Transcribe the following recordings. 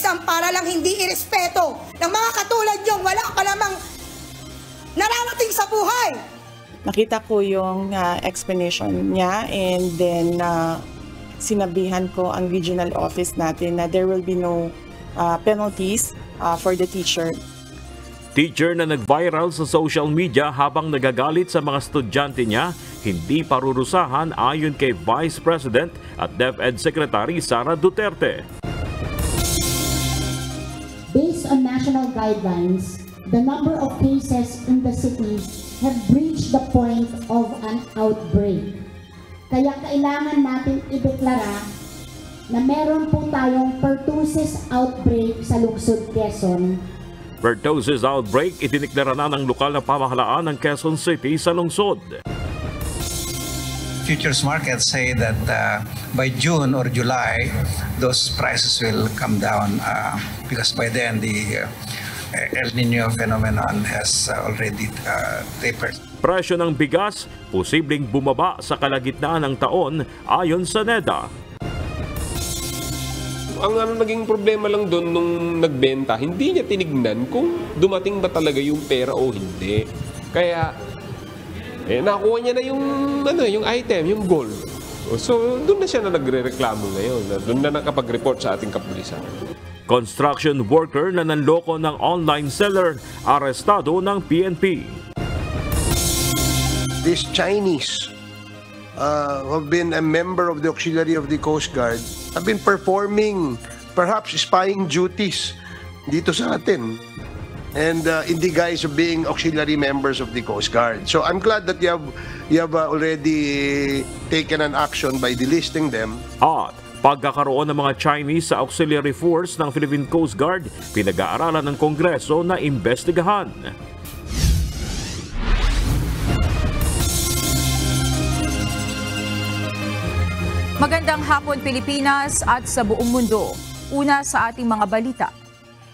kapulisan para lang hindi irespeto ng mga katulad yung wala pa namang nararating sa buhay. Nakita ko yung explanation niya, and then sinabihan ko ang regional office natin na there will be no penalties for the teacher. Teacher na nag-viral sa social media habang nagagalit sa mga estudyante niya, hindi parurusahan ayon kay Vice President at DepEd Secretary Sara Duterte. Based on national guidelines, the number of cases in the city have reached the point of an outbreak. Kaya kailangan natin ideklara na meron po tayong pertussis outbreak sa lungsod Quezon. Pertussis outbreak itineklara na ng lokal na pamahalaan ng Quezon City sa lungsod. Futures markets say that by June or July, those prices will come down because by then the El Nino phenomenon has already tapered. Presyo ng bigas, posibleng bumaba sa kalagitnaan ng taon ayon sa NEDA. Ang naging problema lang doon nung nagbenta, hindi niya tinignan kung dumating ba talaga yung pera o hindi. Kaya, nakuha niya na yung item, yung gold. So, doon na siya na nagre-reklamo ngayon. Doon na nakapag-report sa ating kapulisan. Construction worker na nanloko ng online seller, arestado ng PNP. This Chinese who have been a member of the auxiliary of the Coast Guard have been performing perhaps spying duties dito sa atin, and in the guise of being auxiliary members of the Coast Guard. So I'm glad that you have already taken an action by delisting them. At pagkakaroon ng mga Chinese sa auxiliary force ng Philippine Coast Guard, pinag-aaralan ng Kongreso na imbestigahan. Magandang hapon Pilipinas at sa buong mundo. Una sa ating mga balita.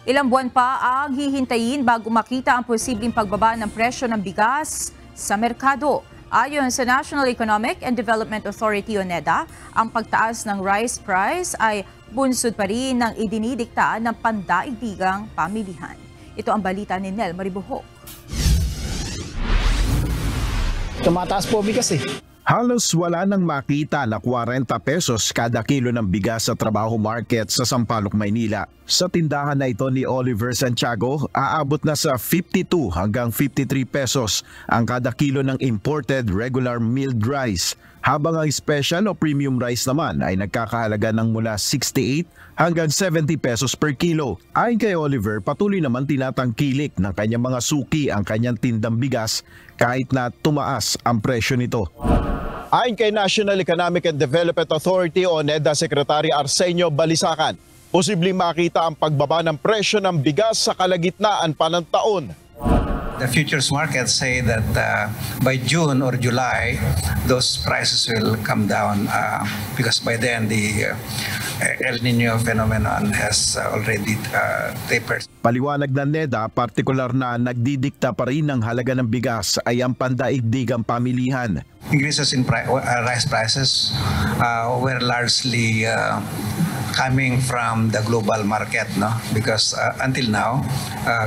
Ilang buwan pa ang hihintayin bago makita ang posibleng pagbaba ng presyo ng bigas sa merkado. Ayon sa National Economic and Development Authority o NEDA, ang pagtaas ng rice price ay bunsod pa rin ng idinidikta ng pandaigdigang pamilihan. Ito ang balita ni Nel Maribuhok. Tumataas po bigas Halos wala nang makita na 40 pesos kada kilo ng bigas sa trabaho market sa Sampaloc, Maynila. Sa tindahan na ito ni Oliver Santiago, aabot na sa 52 hanggang 53 pesos ang kada kilo ng imported regular milled rice. Habang ang special o premium rice naman ay nagkakahalaga ng mula 68 hanggang 70 pesos per kilo. Ayon kay Oliver, patuloy naman tinatangkilik ng kanyang mga suki ang kanyang tindang bigas kahit na tumaas ang presyo nito. Ayon kay National Economic and Development Authority o NEDA Secretary Arsenio Balisacan, posibleng makita ang pagbaba ng presyo ng bigas sa kalagitnaan pa ng taon. The futures markets say that by June or July, those prices will come down because by then the El Nino phenomenon has already tapered. Paliwanag ng NEDA, partikular na nagdidikta pa rin ng halaga ng bigas ay ang pandaigdigang pamilihan. Increases in rice prices were largely coming from the global market, because until now,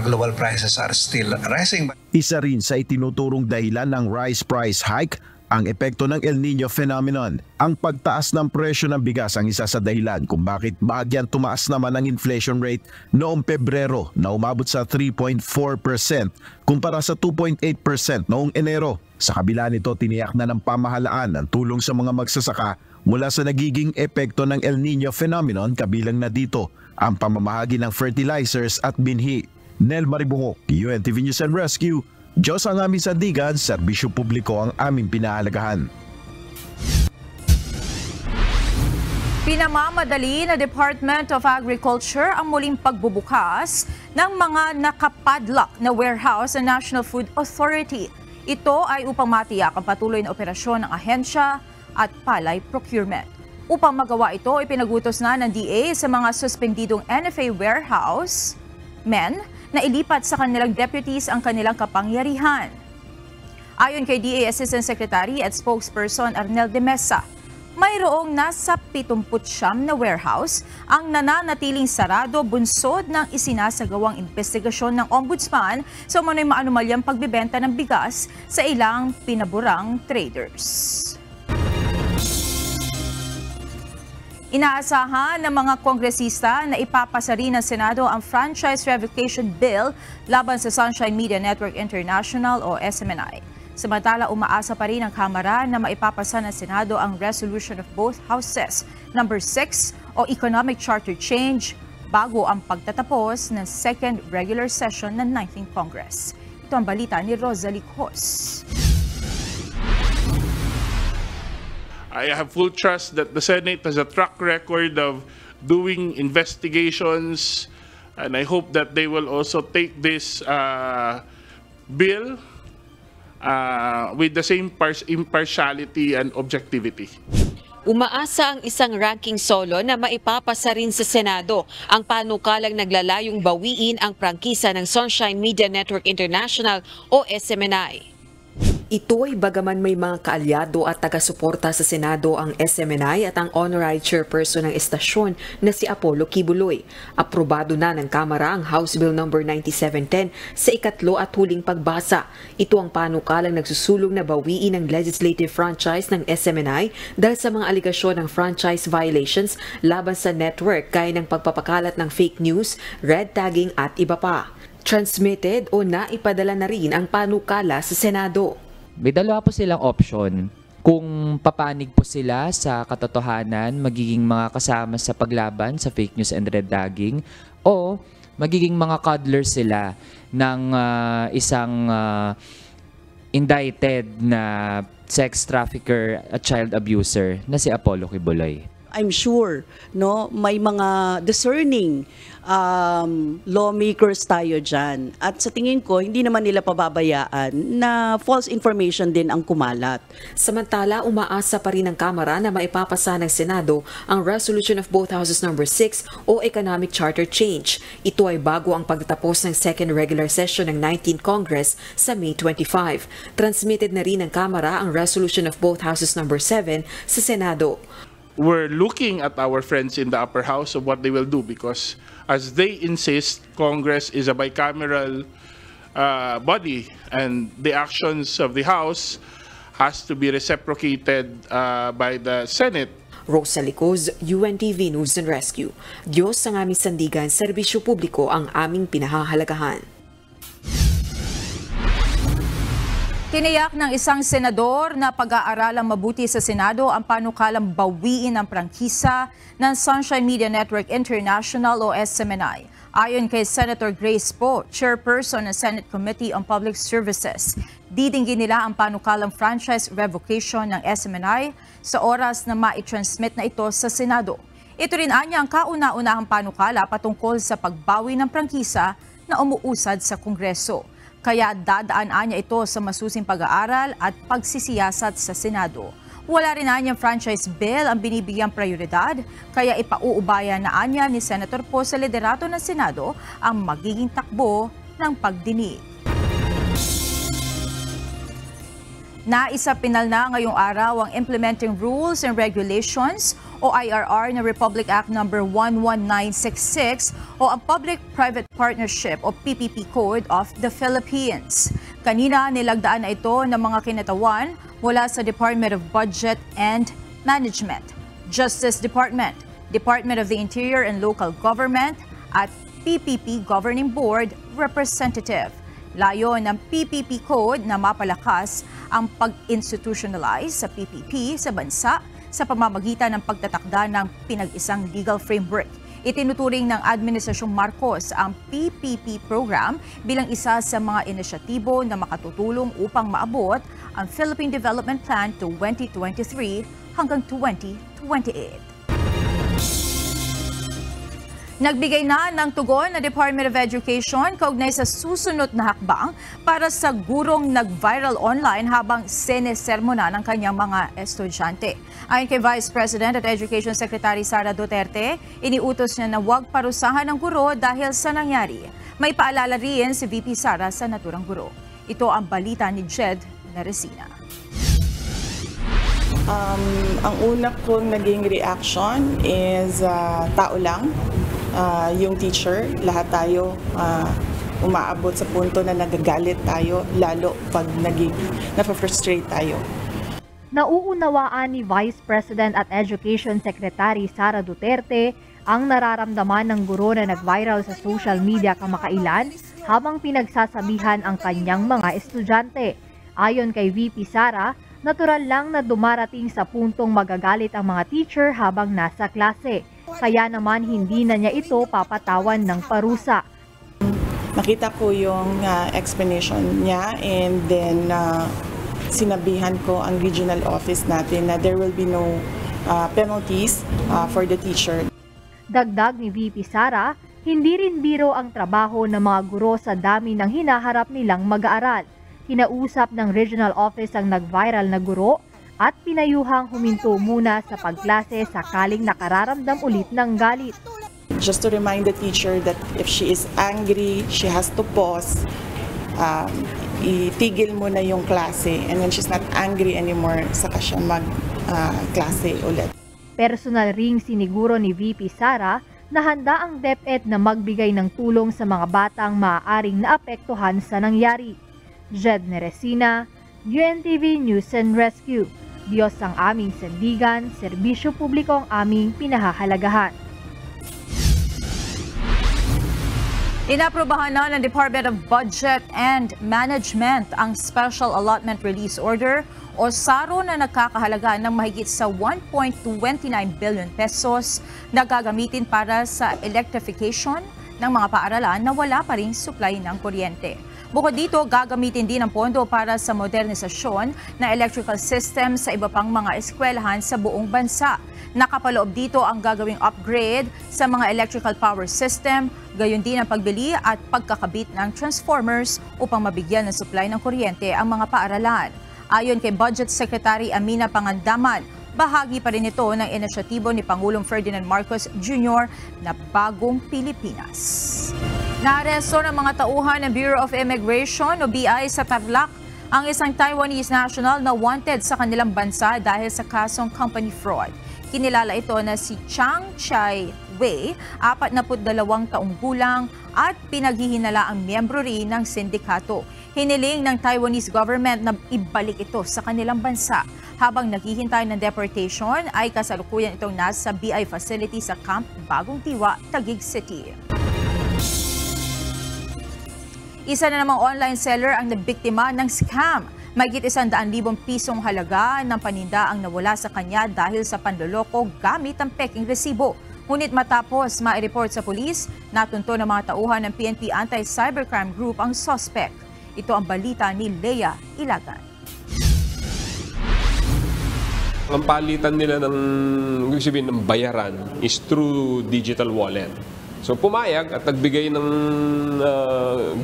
global prices are still rising. Isa rin sa itinuturong dahilan ng rice price hike ang epekto ng El Nino phenomenon. Ang pagtaas ng presyo ng bigas ang isa sa dahilan kung bakit bahagyang tumaas naman ang inflation rate noong Pebrero na umabot sa 3.4% kumpara sa 2.8% noong Enero. Sa kabila nito, tiniyak na ng pamahalaan ang tulong sa mga magsasaka mula sa nagiging epekto ng El Nino phenomenon, kabilang na dito ang pamamahagi ng fertilizers at binhi. Nel Maribuhok, UNTV News and Rescue. Diyos ang aming sandigan, serbisyo publiko ang aming pinahalagahan. Pinamamadali na Department of Agriculture ang muling pagbubukas ng mga nakapadlock na warehouse sa National Food Authority. Ito ay upang matiyak ang patuloy na operasyon ng ahensya at palay procurement. Upang magawa ito, ipinagutos na ng DA sa mga suspendidong NFA warehouse men na ilipat sa kanilang deputies ang kanilang kapangyarihan. Ayon kay DA Assistant Secretary at Spokesperson Arnel de Mesa, mayroong nasa 79 na warehouse ang nananatiling sarado bunsod ng isinasagawang investigasyon ng Ombudsman sa umano'y maanumalyang pagbibenta ng bigas sa ilang pinaburang traders. Inaasahan ng mga kongresista na ipapasa rin ng Senado ang Franchise Revocation Bill laban sa Sunshine Media Network International o SMNI. Samantala, umaasa pa rin ang Kamara na maipapasa ng Senado ang Resolution of both Houses number 6 o Economic Charter Change bago ang pagtatapos ng second regular session ng 19th Congress. Ito ang balita ni Rosalie Cos. I have full trust that the Senate has a track record of doing investigations, and I hope that they will also take this bill with the same impartiality and objectivity. Umaasa ang isang ranking solo na maipapasa rin sa Senado ang panukalang naglalayong bawiin ang prangkisa ng Sunshine Media Network International o SMNI. Ito ay bagaman may mga kaalyado at taga-suporta sa Senado ang SMNI at ang honorary chairperson ng estasyon na si Apollo Kibuloy. Aprobado na ng Kamara ang House Bill No. 9710 sa ikatlo at huling pagbasa. Ito ang panukalang nagsusulong na bawiin ang legislative franchise ng SMNI dahil sa mga aligasyon ng franchise violations laban sa network gaya ng pagpapakalat ng fake news, red tagging at iba pa. Transmitted o naipadala na rin ang panukala sa Senado. May dalawa po silang option. Kung papanig po sila sa katotohanan, magiging mga kasama sa paglaban sa fake news and red tagging, o magiging mga cuddlers sila ng isang indicted na sex trafficker at child abuser na si Apollo Kibuloy. I'm sure may mga discerning lawmakers tayo dyan. At sa tingin ko, hindi naman nila pababayaan na false information din ang kumalat. Samantala, umaasa pa rin ang Kamara na maipapasa ng Senado ang Resolution of both Houses No. 6 o Economic Charter Change. Ito ay bago ang pagtatapos ng second regular session ng 19th Congress sa May 25. Transmitted na rin ng Kamara ang Resolution of both Houses No. 7 sa Senado. We're looking at our friends in the upper house of what they will do, because as they insist, Congress is a bicameral body, and the actions of the House has to be reciprocated by the Senate. Rosalie Cos, UNTV News and Rescue. Diyos ang aming sandigan, serbisyo publiko ang aming pinahahalagahan. Tiniyak ng isang senador na pag-aaralang mabuti sa Senado ang panukalang bawiin ang prangkisa ng Sunshine Media Network International o SMNI. Ayon kay Senator Grace Poe, chairperson ng Senate Committee on Public Services, didinggin nila ang panukalang franchise revocation ng SMNI sa oras na mai-transmit na ito sa Senado. Ito rin anya ang kauna-unahang panukala patungkol sa pagbawi ng prangkisa na umuusad sa Kongreso. Kaya dadaan niya ito sa masusing pag-aaral at pagsisiyasat sa Senado. Wala rin anyang franchise bill ang binibigyang prioridad, kaya ipauubaya na anya ni Senator Poe sa liderato ng Senado ang magiging takbo ng pagdinig. Naisapinal na ngayong araw ang Implementing Rules and Regulations o IRR na Republic Act No. 11966 o ang Public-Private Partnership o PPP Code of the Philippines. Kanina nilagdaan na ito ng mga kinatawan mula sa Department of Budget and Management, Justice Department, Department of the Interior and Local Government at PPP Governing Board Representative. Layo ng PPP Code na mapalakas ang pag-institutionalize sa PPP sa bansa sa pamamagitan ng pagtatakda ng pinag-isang legal framework. Itinuturing ng Administrasyong Marcos ang PPP program bilang isa sa mga inisyatibo na makatutulong upang maabot ang Philippine Development Plan 2023 hanggang 2028. Nagbigay na ng tugon na Department of Education kaugnay sa susunod na hakbang para sa gurong nag-viral online habang sinesermona ng kanyang mga estudyante. Ayon kay Vice President at Education Secretary Sara Duterte, iniutos niya na huwag parusahan ng guro dahil sa nangyari. May paalala rin si VP Sara sa naturang guro. Ito ang balita ni Jed Naresina. Ang una kong naging reaction is tao lang, yung teacher, lahat tayo umaabot sa punto na nagagalit tayo, lalo pag na-frustrate tayo. Nauunawaan ni Vice President at Education Secretary Sara Duterte ang nararamdaman ng guro na nag-viral sa social media kamakailan habang pinagsasabihan ang kanyang mga estudyante. Ayon kay VP Sara, natural lang na dumarating sa puntong magagalit ang mga teacher habang nasa klase. Kaya naman hindi na niya ito papatawan ng parusa. Nakita ko yung explanation niya, and then sinabihan ko ang regional office natin na there will be no penalties for the teacher. Dagdag ni VP Sara, hindi rin biro ang trabaho ng mga guro sa dami ng hinaharap nilang mag-aaral. Kinausap ng regional office ang nag-viral na guro at pinayuhang huminto muna sa pagklase sakaling nakararamdam ulit ng galit. Just to remind the teacher that if she is angry, she has to pause, itigil muna yung klase, and when she's not angry anymore, saka siya mag-klase ulit. Personal ring siniguro ni VP Sara na handa ang DepEd na magbigay ng tulong sa mga batang maaaring naapektuhan sa nangyari. Jed Neresina, UNTV News and Rescue. Diyos ang aming sandigan, serbisyo publiko ang aming pinahahalagahan. Inaprobahan na ng Department of Budget and Management ang Special Allotment Release Order o SARO na nagkakahalaga ng mahigit sa 1.29 billion pesos na gagamitin para sa electrification ng mga paaralan na wala pa ring supply ng kuryente. Bukod dito, gagamitin din ang pondo para sa modernisasyon ng electrical system sa iba pang mga eskwelahan sa buong bansa. Nakapaloob dito ang gagawing upgrade sa mga electrical power system, gayon din ang pagbili at pagkakabit ng transformers upang mabigyan ng supply ng kuryente ang mga paaralan. Ayon kay Budget Secretary Amina Pangandaman, bahagi pa rin ito ng inisyatibo ni Pangulong Ferdinand Marcos Jr. na Bagong Pilipinas. Naaresto ng mga tauhan ng Bureau of Immigration o BI sa Tarlac ang isang Taiwanese national na wanted sa kanilang bansa dahil sa kasong company fraud. Kinilala ito na si Chang Chai Wei, 42 taong gulang at pinaghihinala ang miyembro rin ng sindikato. Hiniling ng Taiwanese government na ibalik ito sa kanilang bansa. Habang naghihintay ng deportation ay kasalukuyan itong nasa BI facility sa Camp Bagong Tiwa, Taguig City. Isa na namang online seller ang nabiktima ng scam. Mahigit 100,000 pisong halaga ng paninda ang nawala sa kanya dahil sa panloloko gamit ang peking resibo. Ngunit matapos ma-report sa pulis, natunto ng mga tauhan ng PNP Anti-Cybercrime Group ang suspect. Ito ang balita ni Lea Ilagan. Ang palitan nila ng bayaran is through digital wallet. So pumayag at nagbigay ng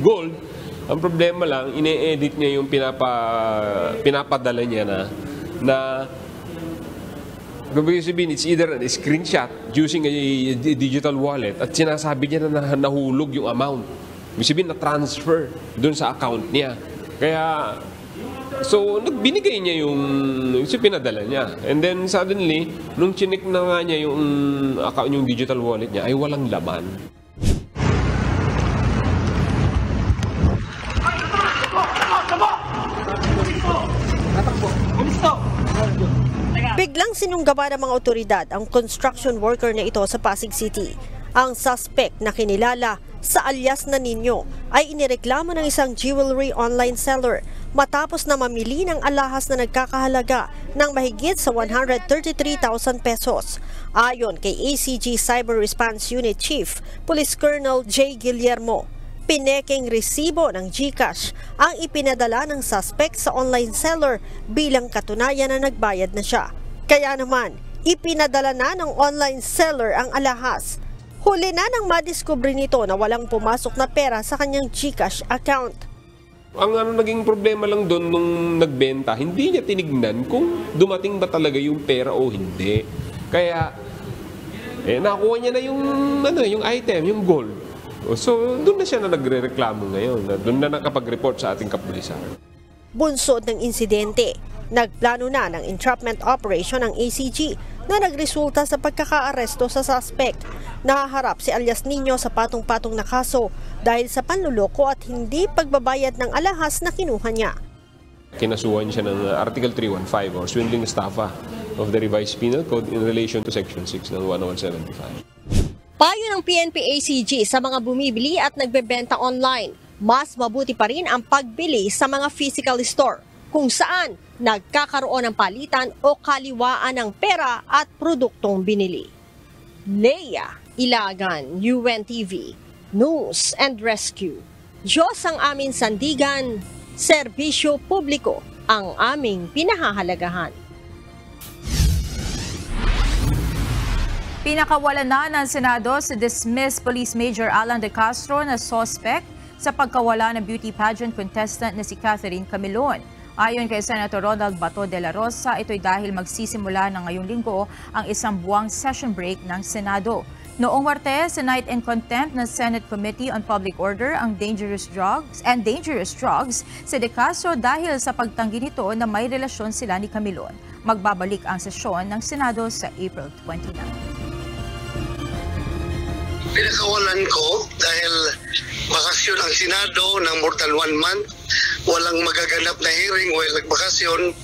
gold. Ang problema lang, ine-edit niya yung pinapadala niya na it's either a screenshot using a digital wallet at sinasabi niya na nahulog yung amount. Ibig na transfer doon sa account niya. Kaya, so nagbinigay niya yung pinadala niya. And then suddenly, nung chinik na nga niya yung account, yung digital wallet niya, ay walang laman. Biglang sinunggaban ng mga otoridad ang construction worker na ito sa Pasig City. Ang suspect na kinilala sa alias na Nino ay inireklamo ng isang jewelry online seller matapos na mamili ng alahas na nagkakahalaga ng mahigit sa 133,000 pesos. Ayon kay ACG Cyber Response Unit Chief, Police Colonel J. Guillermo, pinekeng resibo ng GCash ang ipinadala ng suspect sa online seller bilang katunayan na nagbayad na siya. Kaya naman, ipinadala na ng online seller ang alahas. Huli na nang madiskubre nito na walang pumasok na pera sa kanyang GCash account. Ang naging problema lang doon nung nagbenta, hindi niya tinignan kung dumating ba talaga yung pera o hindi. Kaya, nakuha niya na yung item, yung gold. So, doon na siya na nagre-reklamo ngayon. Doon na nakapag-report sa ating kapulisan. Bunsod ng insidente, Nagplano na ng entrapment operation ng ACG na nagresulta sa pagkakaaresto sa suspect. Nahaharap si alias Nino sa patong-patong na kaso dahil sa panluloko at hindi pagbabayad ng alahas na kinuha niya. Kinasuhan siya ng Article 315 or swindling estafa of the Revised Penal Code in relation to Section 6 ng 10175. Payo ng PNP-ACG sa mga bumibili at nagbebenta online, mas mabuti pa rin ang pagbili sa mga physical store kung saan nagkakaroon ng palitan o kaliwaan ng pera at produktong binili. Leia Ilagan, UNTV, News and Rescue. Diyos ang aming sandigan, serbisyo publiko ang aming pinahahalagahan. Pinakawalan na ng Senado si dismissed Police Major Alan De Castro na suspect sa pagkawala ng beauty pageant contestant na si Catherine Camilon. Ayon kay Senator Ronald Bato de la Rosa, ito'y dahil magsisimula na ngayong linggo ang isang buwang session break ng Senado. Noong Martes, Night in Contempt ng Senate Committee on Public Order ang Dangerous Drugs, si De Castro dahil sa pagtanggi nito na may relasyon sila ni Camilon. Magbabalik ang sesyon ng Senado sa April 29. Pinakawalan ko dahil bakasyon ang Senado ng more than 1 month. Walang magaganap na hearing while nagbakasyon.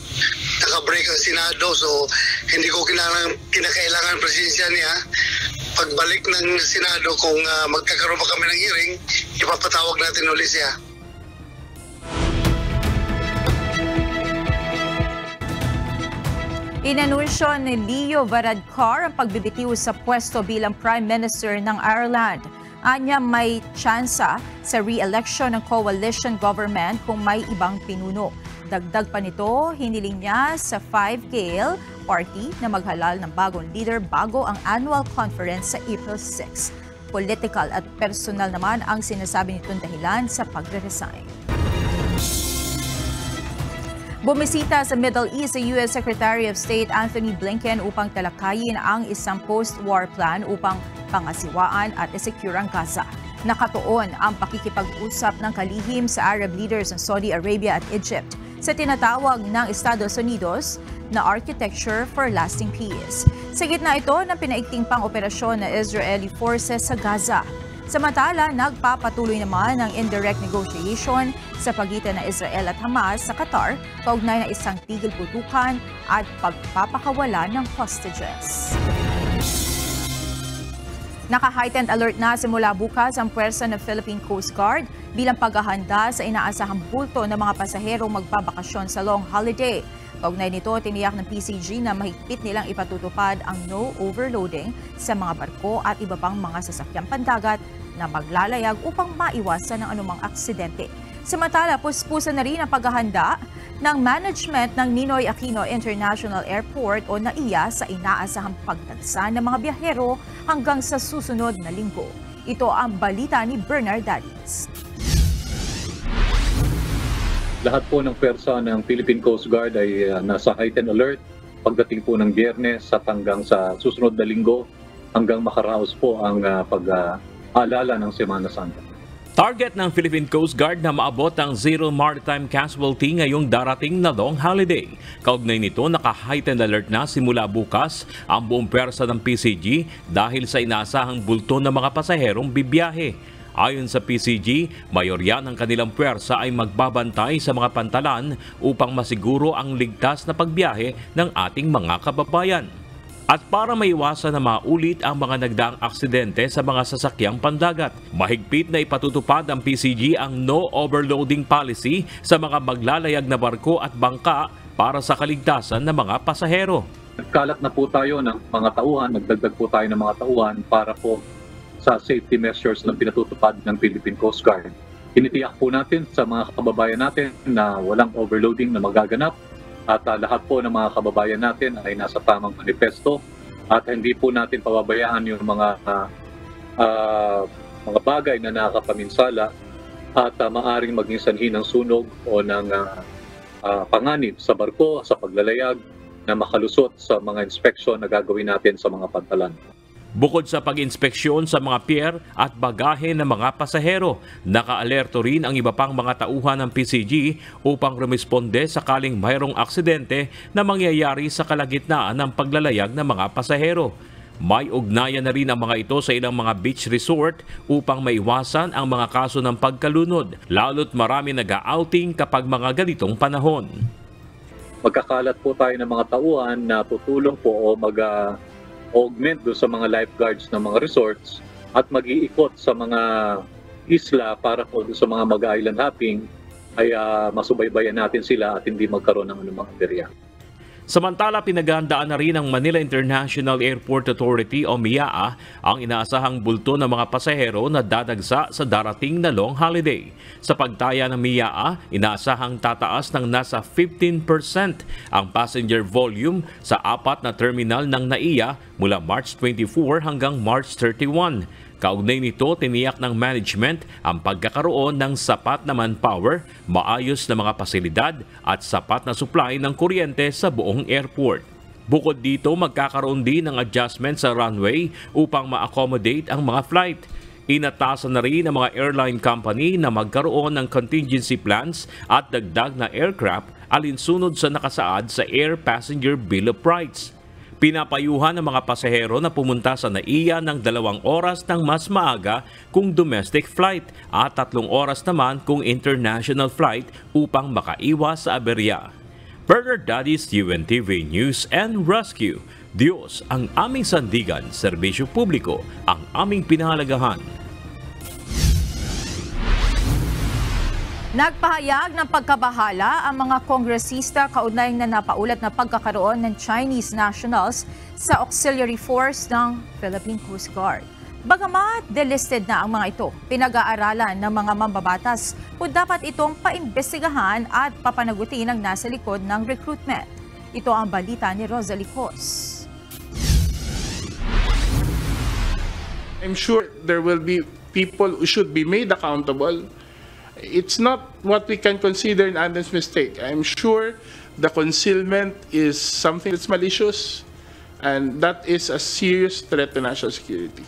Naka-break ang Senado, so hindi ko kinakailangan presensya niya. Pagbalik ng Senado, kung magkakaroon pa kami ng hearing, ipapatawag natin ulit siya. Inanunsyo ni Leo Varadkar ang pagbibitiw sa pwesto bilang Prime Minister ng Ireland. Anya may tsansa sa re-election ng coalition government kung may ibang pinuno. Dagdag pa nito, hiniling niya sa Five Gael Party na maghalal ng bagong leader bago ang annual conference sa April 6. Political at personal naman ang sinasabi nitong dahilan sa pagre-resign. Bumisita sa Middle East sa U.S. Secretary of State Anthony Blinken upang talakayin ang isang post-war plan upang pangasiwaan at isecure ang Gaza. Nakatuon ang pakikipag-usap ng kalihim sa Arab leaders ng Saudi Arabia at Egypt sa tinatawag ng Estados Unidos na Architecture for Lasting Peace. Sa gitna ito ng pinaigting pang operasyon ng Israeli forces sa Gaza. Samantala, nagpapatuloy naman ang indirect negotiation sa pagitan ng Israel at Hamas sa Qatar kaugnay ng isang tigil putukan at pagpapakawala ng hostages. Naka-heightened alert na simula bukas ang puwersa ng Philippine Coast Guard bilang paghahanda sa inaasahang bulto ng mga pasaherong magbabakasyon sa long holiday. Kaugnay nito, tiniyak ng PCG na mahigpit nilang ipatutupad ang no overloading sa mga barko at iba pang mga sasakyang pandagat na maglalayag upang maiwasan ng anumang aksidente. Samantala, puspusan na rin ang paghahanda ng management ng Ninoy Aquino International Airport o NAIA sa inaasahang pagdagsa ng mga biyahero hanggang sa susunod na linggo. Ito ang balita ni Bernard Dadis. Lahat po ng pwersa ng Philippine Coast Guard ay nasa heightened alert pagdating po ng Biyernes at hanggang sa susunod na linggo hanggang makaraos po ang pag-aalala ng Semana Santa. Target ng Philippine Coast Guard na maabot ang zero maritime casualty ngayong darating na long holiday. Kaugnay nito, naka-heightened alert na simula bukas ang buong pwersa ng PCG dahil sa inaasahang bulto ng mga pasaherong bibiyahe. Ayon sa PCG, mayorya ng kanilang puwersa ay magbabantay sa mga pantalan upang masiguro ang ligtas na pagbiyahe ng ating mga kababayan. At para maiwasan na maulit ang mga nagdaang aksidente sa mga sasakyang pandagat, mahigpit na ipatutupad ang PCG ang no overloading policy sa mga maglalayag na barko at bangka para sa kaligtasan ng mga pasahero. Nagkalat na po tayo ng mga tauhan, nagdagdag po tayo ng mga tauhan para po sa safety measures na pinatutupad ng Philippine Coast Guard. Tinitiyak po natin sa mga kababayan natin na walang overloading na magaganap at lahat po ng mga kababayan natin ay nasa tamang manifesto at hindi po natin pababayaan yung mga bagay na nakakapaminsala at maaring maging sanhi ng sunog o ng panganib sa barko, sa paglalayag na makalusot sa mga inspeksyon na gagawin natin sa mga pantalan. Bukod sa pag-inspeksyon sa mga pier at bagahe ng mga pasahero, nakaalerto rin ang iba pang mga tauhan ng PCG upang rumisponde sakaling mayroong aksidente na mangyayari sa kalagitnaan ng paglalayag ng mga pasahero. May ugnayan na rin ang mga ito sa ilang mga beach resort upang maiwasan ang mga kaso ng pagkalunod, lalo't marami nag-outing kapag mga ganitong panahon. Magkakalat po tayo ng mga tauhan na tutulong po o mag-augment do sa mga lifeguards ng mga resorts at mag-iikot sa mga isla para po sa mga mag-island hopping ay masubaybayan natin sila at hindi magkaroon ng anumang aberya. Samantala, pinaghahandaan na rin ng Manila International Airport Authority o MIAA ang inaasahang bulto ng mga pasahero na dadagsa sa darating na long holiday. Sa pagtaya ng MIAA, inaasahang tataas ng nasa 15% ang passenger volume sa 4 na terminal ng NAIA mula March 24 hanggang March 31. Kaugnay nito, tiniyak ng management ang pagkakaroon ng sapat na manpower, maayos na mga pasilidad at sapat na supply ng kuryente sa buong airport. Bukod dito, magkakaroon din ng adjustment sa runway upang ma-accommodate ang mga flight. Inatasan na rin ng mga airline company na magkaroon ng contingency plans at dagdag na aircraft alinsunod sa nakasaad sa Air Passenger Bill of Rights. Pinapayuhan ng mga pasahero na pumunta sa NAIA ng 2 oras ng mas maaga kung domestic flight at 3 oras naman kung international flight upang makaiwas sa aberya. Bernard Dadis, UNTV News and Rescue. Diyos ang aming sandigan, serbisyo publiko ang aming pinahalagahan. Nagpahayag ng pagkabahala ang mga kongresista kaugnay na napaulat na pagkakaroon ng Chinese nationals sa auxiliary force ng Philippine Coast Guard. Bagamat delisted na ang mga ito, pinag-aaralan ng mga mambabatas kung dapat itong paimbestigahan at papanagutin ang nasa likod ng recruitment. Ito ang balita ni Rosalie Cos. I'm sure there will be people who should be made accountable. It's not what we can consider an honest mistake. I'm sure the concealment is something that's malicious, and that is a serious threat to national security.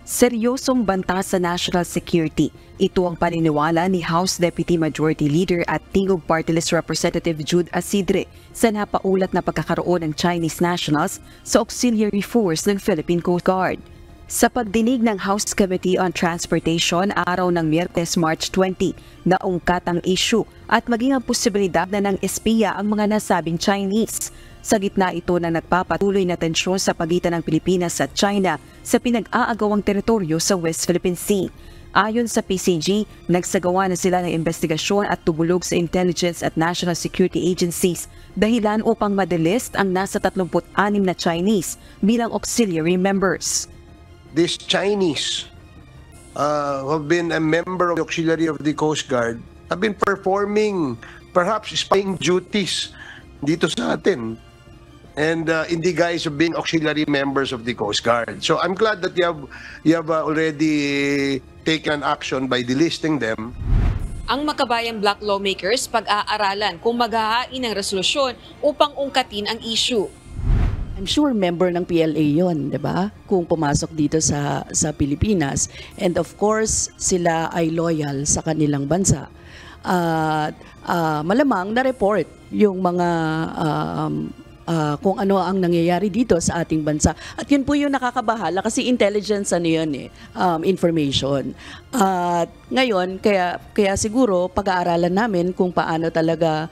Seryosong banta sa national security. Ito ang paniniwala ni House Deputy Majority Leader at Tingog Party List Representative Jude Asidre sa napaulat na pagkakaroon ng Chinese nationals sa auxiliary force ng Philippine Coast Guard. Sa pagdinig ng House Committee on Transportation araw ng Miyerkules, March 20, naungkat ang issue at maging ang posibilidad na ng espiya ang mga nasabing Chinese. Sa gitna ito na nagpapatuloy na tensyon sa pagitan ng Pilipinas at China sa pinag-aagawang teritoryo sa West Philippine Sea. Ayon sa PCG, nagsagawa na sila ng investigasyon at tubulog sa intelligence at national security agencies dahilan upang madelist ang nasa 36 na Chinese bilang auxiliary members. These Chinese who have been a member of the auxiliary of the Coast Guard have been performing perhaps spying duties dito sa atin and in the guise of being auxiliary members of the Coast Guard. So I'm glad that you have already taken action by delisting them. Ang Makabayan Black lawmakers pag-aaralan kung maghahain ng resolusyon upang ungkatin ang issue. I'm sure member ng PLA yon, 'di ba? Kung pumasok dito sa Pilipinas, and of course sila ay loyal sa kanilang bansa. At malamang na-report yung mga kung ano ang nangyayari dito sa ating bansa. At yun po yung nakakabahala kasi intelligence information. At ngayon, kaya siguro pag-aaralan namin kung paano talaga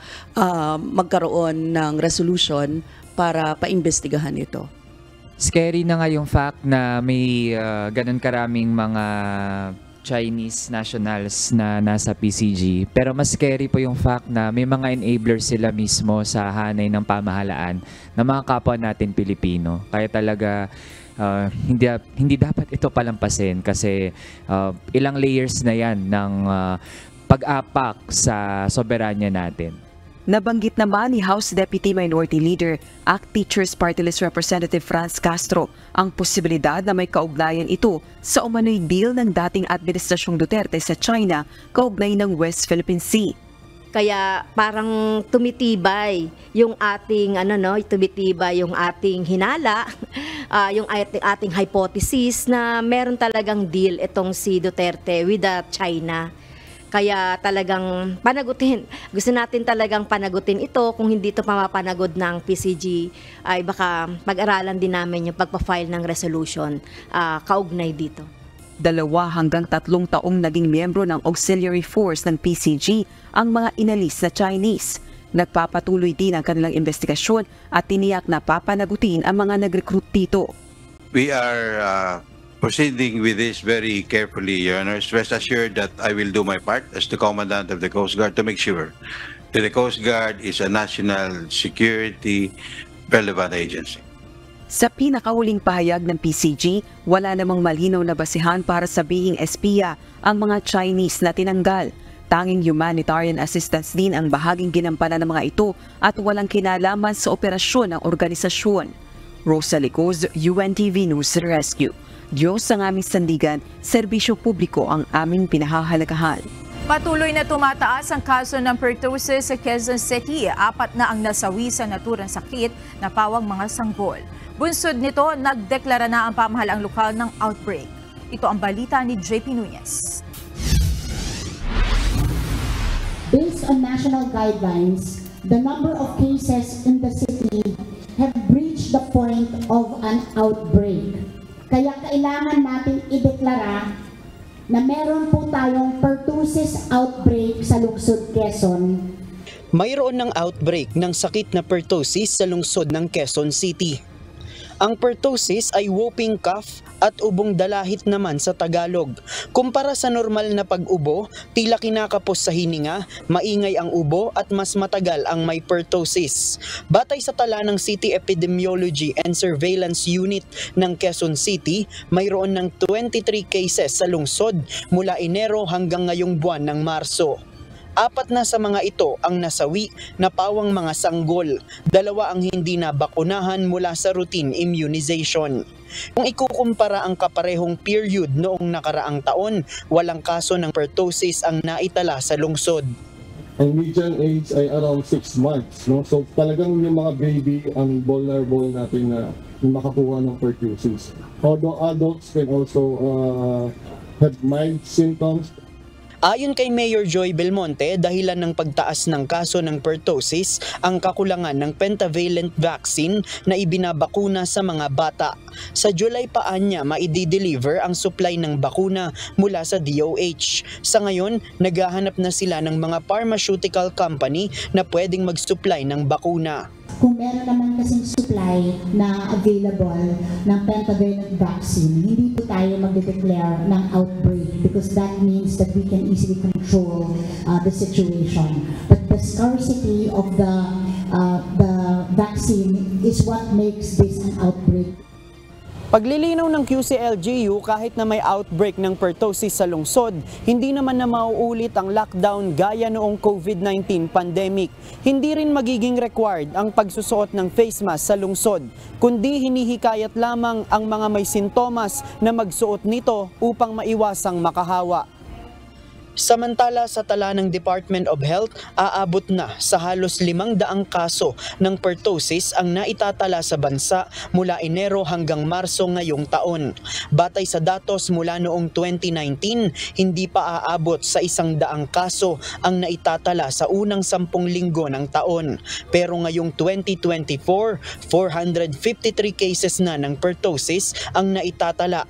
magkaroon ng resolution para paimbestigahan ito. Scary na nga yung fact na may ganun karaming mga Chinese nationals na nasa PCG. Pero mas scary po yung fact na may mga enablers sila mismo sa hanay ng pamahalaan ng mga kapwa natin Pilipino. Kaya talaga hindi dapat ito palampasin kasi ilang layers na yan ng pag-apak sa soberanya natin. Nabanggit naman ni House Deputy Minority Leader, ACT Teachers Party List Representative Franz Castro ang posibilidad na may kaugnayan ito sa umano'y deal ng dating Administrasyong Duterte sa China kaugnay ng West Philippine Sea. Kaya parang tumitibay yung ating tumitibay yung ating hinala yung ating hypothesis na meron talagang deal itong si Duterte with China. Kaya talagang panagutin. Gusto natin talagang panagutin ito. Kung hindi ito mapapanagod ng PCG, ay baka pag-aralan din namin yung pagpa-file ng resolution kaugnay dito. 2 hanggang 3 taong naging miyembro ng auxiliary force ng PCG ang mga inalis na Chinese. Nagpapatuloy din ang kanilang investigasyon at tiniyak na papanagutin ang mga nag-recruit dito. We are proceeding with this very carefully, Your Honor. Rest assured that I will do my part as the Commandant of the Coast Guard to make sure that the Coast Guard is a national security relevant agency. Sa pinakahuling pahayag ng PCG, wala namang malinaw na basihan para sabihing espiya ang mga Chinese na tinanggal. Tanging humanitarian assistance din ang bahaging ginampanan ng mga ito at walang kinalaman sa operasyon ng organisasyon. Rosa Licoz, UNTV News Rescue. Diyos ang aming sandigan, serbisyo publiko ang aming pinahahalagahan. Patuloy na tumataas ang kaso ng pertussis sa Quezon City. 4 na ang nasawi sa naturang sakit na pawang mga sanggol. Bunsod nito, nagdeklara na ang pamahalaang lokal ng outbreak. Ito ang balita ni JP Nunez. Based on national guidelines, the number of cases in the city have reached the point of an outbreak. Kaya kailangan natin ideklara na meron po tayong pertussis outbreak sa lungsod Quezon. Mayroon ng outbreak ng sakit na pertussis sa lungsod ng Quezon City. Ang pertussis ay whooping cough at ubong dalahit naman sa Tagalog. Kumpara sa normal na pag-ubo, tila kinakapos sa hininga, maingay ang ubo at mas matagal ang may pertussis. Batay sa tala ng City Epidemiology and Surveillance Unit ng Quezon City, mayroon ng 23 cases sa lungsod mula Enero hanggang ngayong buwan ng Marso. 4 na sa mga ito ang nasawi na pawang mga sanggol, 2 ang hindi na bakunahan mula sa routine immunization. Kung ikukumpara ang kaparehong period noong nakaraang taon, walang kaso ng pertussis ang naitala sa lungsod. Ang median age ay around 6 months. No? So talagang yung mga baby ang vulnerable natin na makakuha ng pertussis. Although adults can also have mild symptoms. Ayon kay Mayor Joy Belmonte, dahilan ng pagtaas ng kaso ng pertussis ang kakulangan ng pentavalent vaccine na ibinabakuna sa mga bata. Sa July pa niya maidi-deliver ang supply ng bakuna mula sa DOH. Sa ngayon, naghahanap na sila ng mga pharmaceutical company na pwedeng mag-supply ng bakuna. Kung meron naman kasing supply na available ng pentavalent vaccine, hindi po tayo magde-declare ng outbreak because that means that we can easily control the situation. But the scarcity of the vaccine is what makes this an outbreak. Paglilinaw ng QCLGU, kahit na may outbreak ng pertussis sa lungsod, hindi naman na mauulit ang lockdown gaya noong COVID-19 pandemic. Hindi rin magiging required ang pagsusuot ng face mask sa lungsod, kundi hinihikayat lamang ang mga may sintomas na magsuot nito upang maiwasang makahawa. Samantala sa tala ng Department of Health, aabot na sa halos 500 kaso ng pertussis ang naitatala sa bansa mula Enero hanggang Marso ngayong taon. Batay sa datos mula noong 2019, hindi pa aabot sa 100 kaso ang naitatala sa unang 10 linggo ng taon. Pero ngayong 2024, 453 cases na ng pertussis ang naitatala.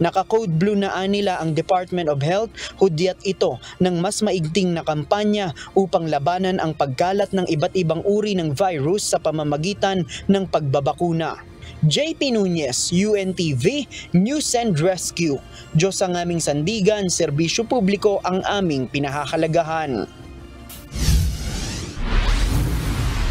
Naka-code blue na nila ang Department of Health, hudyat ito ng mas maigting na kampanya upang labanan ang pagkalat ng iba't ibang uri ng virus sa pamamagitan ng pagbabakuna. JP Nunez, UNTV, News and Rescue. Diyos ang aming sandigan, serbisyo publiko ang aming pinahahalagahan.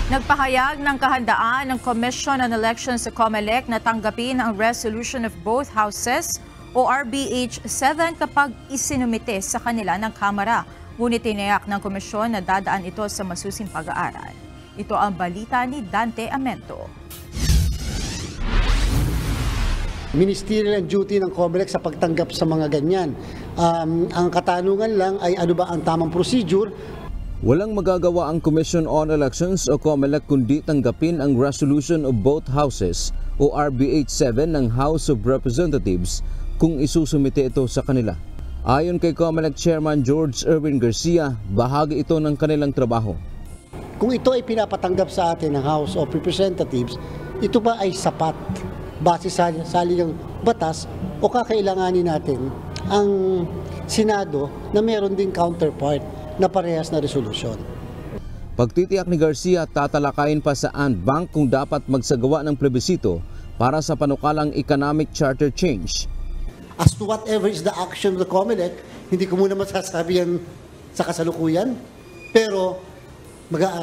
Nagpahayag ng kahandaan ng Commission on Elections sa COMELEC na tanggapin ang resolution of both houses o RBH 7 kapag isinumite sa kanila ng Kamara. Ngunit tiniyak ng komisyon na dadaan ito sa masusing pag-aaral. Ito ang balita ni Dante Amento. Ministerial duty ng COMELEC sa pagtanggap sa mga ganyan. Ang katanungan lang ay ano ba ang tamang procedure. Walang magagawa ang Commission on Elections o COMELEC kundi tanggapin ang Resolution of Both Houses o RB 87 ng House of Representatives kung isusumite ito sa kanila. Ayon kay COMELEC Chairman George Erwin Garcia, bahagi ito ng kanilang trabaho. Kung ito ay pinapatanggap sa atin ng House of Representatives, ito ba ay sapat base sa saligang batas o kakailanganin natin ang Senado na meron ding counterpart na parehas na resolusyon? Pagtitiyak ni Garcia, tatalakayin pa sa ANBank kung dapat magsagawa ng plebisito para sa panukalang economic charter change. As to whatever is the action of the COMELEC, hindi ko muna masasabi yan sa kasalukuyan, pero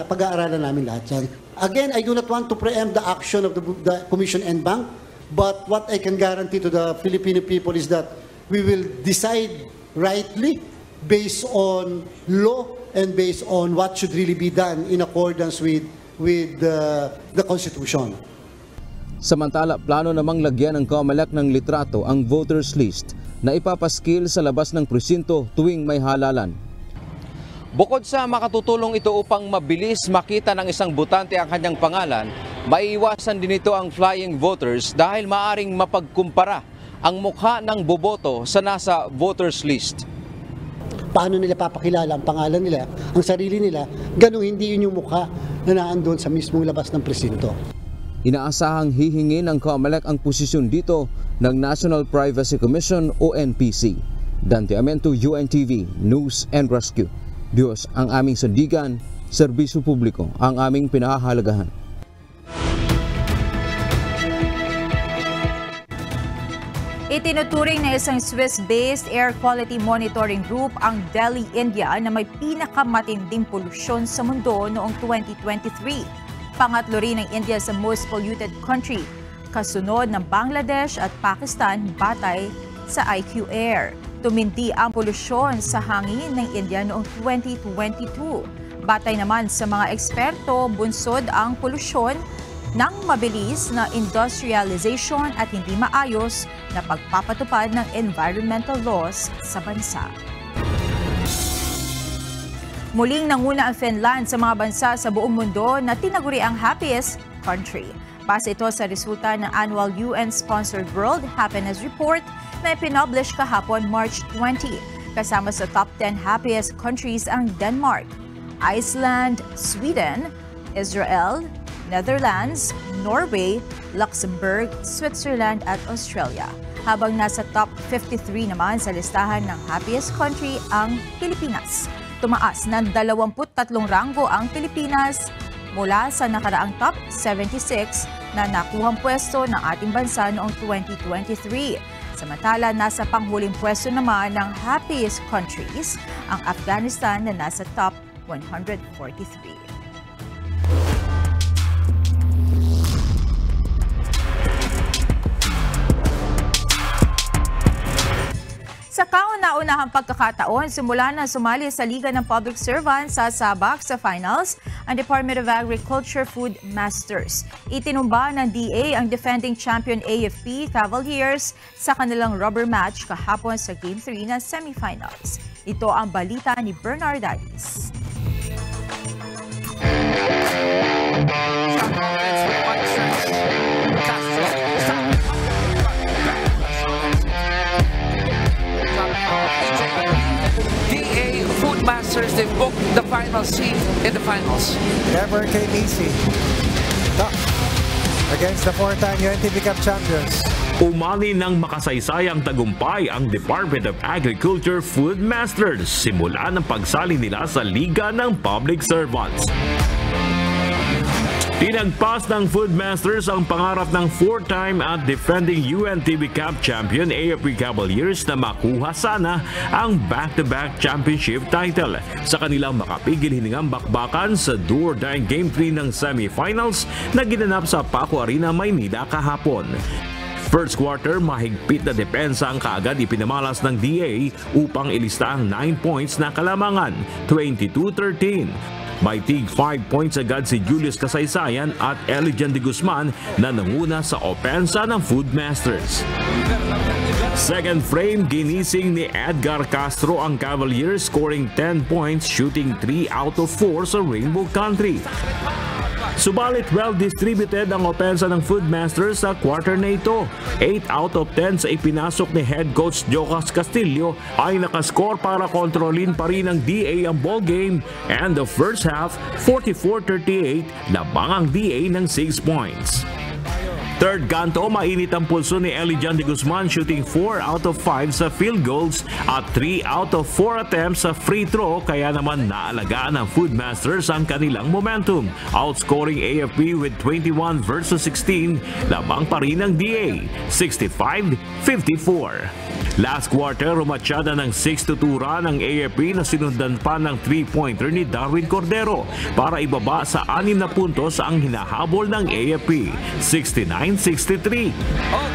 pag-aaralan namin lahat yan. Again, I do not want to preempt the action of the Commission ANBank, but what I can guarantee to the Filipino people is that we will decide rightly based on law and based on what should really be done in accordance with the Constitution. Samantala, plano namang lagyan ng COMELEC ng litrato ang voters list na ipapaskil sa labas ng presinto tuwing may halalan. Bukod sa makatutulong ito upang mabilis makita ng isang botante ang kanyang pangalan, maiiwasan din ito ang flying voters dahil maaring mapagkumpara ang mukha ng boboto sa nasa voters list. Paano nila papakilala ang pangalan nila, ang sarili nila, ganun hindi yun yung mukha na naandun sa mismong labas ng presinto. Inaasahang hihingi ng COMELEC ang posisyon dito ng National Privacy Commission o NPC. Dante Amento, UNTV, News and Rescue. Diyos ang aming sandigan, serbisyo publiko ang aming pinahahalagahan. Itinuturing na isang Swiss-based air quality monitoring group ang Delhi, India na may pinakamatinding polusyon sa mundo noong 2023. Pangatlo rin ng India sa most polluted country, kasunod ng Bangladesh at Pakistan batay sa IQ Air. Tumindi ang polusyon sa hangin ng India noong 2022. Batay naman sa mga eksperto, bunsod ang polusyon ng mabilis na industrialization at hindi maayos na pagpapatupad ng environmental laws sa bansa. Muling nanguna ang Finland sa mga bansa sa buong mundo na tinaguri ang happiest country. Base ito sa resulta ng annual UN-sponsored World Happiness Report na ipinoblish kahapon March 20. Kasama sa top 10 happiest countries ang Denmark, Iceland, Sweden, Israel, Netherlands, Norway, Luxembourg, Switzerland at Australia. Habang nasa top 53 naman sa listahan ng happiest country ang Pilipinas. Tumaas ng 23 ranggo ang Pilipinas mula sa nakaraang top 76 na nakuhang pwesto ng ating bansa noong 2023. Samantala, nasa panghuling pwesto naman ng happiest countries ang Afghanistan na nasa top 143. Sa kauna-unahang pagkakataon, simula na sumali sa Liga ng Public Servants sa Sabak sa finals ang Department of Agriculture Food Masters. Itinumba ng DA ang defending champion AFP Cavaliers sa kanilang rubber match kahapon sa Game 3 ng semifinals. Ito ang balita ni Bernard Dadis. DA Food Masters, they booked the final seat in the finals. Never came easy. Against the four-time UNTV Cup champions. Umani ng makasaysayang tagumpay ang Department of Agriculture Food Masters simula ng pagsali nila sa Liga ng Public Servants. Tinagpas ng Food Masters ang pangarap ng four-time at defending UNTV Cup champion AFP Cavaliers na makuha sana ang back-to-back championship title sa kanilang makapigil hiningang bakbakan sa do-or-die Game 3 ng semifinals na ginanap sa Paco Arena, Maynila kahapon. First quarter, mahigpit na depensa ang kaagad ipinamalas ng DA upang ilista ang 9 points na kalamangan, 22-13. May tig 5 points agad si Julius Kasaysayan at Elijan de Guzman na nanguna sa opensa ng Food Masters. Second frame, ginising ni Edgar Castro ang Cavaliers, scoring 10 points, shooting 3 out of 4 sa Rainbow Country. Subalit well-distributed ang opensa ng Food Masters sa quarter na ito. 8 out of 10 sa ipinasok ni head coach Jocas Castillo ay nakascore para kontrolin pa rin ng DA ang ball game, and the first half, 44-38, labang ang DA ng 6 points. Third ganto, mainit ang pulso ni Elijan de Guzman, shooting 4 out of 5 sa field goals at 3 out of 4 attempts sa free throw, kaya naman naalagaan ng Food Masters ang kanilang momentum. Outscoring AFP with 21 versus 16, labang pa rin ang DA, 65-54. Last quarter, rumatsyada ng 6-2 run ang AFP na sinundan pa ng 3-pointer ni Darwin Cordero para ibaba sa 6 na puntos ang hinahabol ng AFP, 69-63.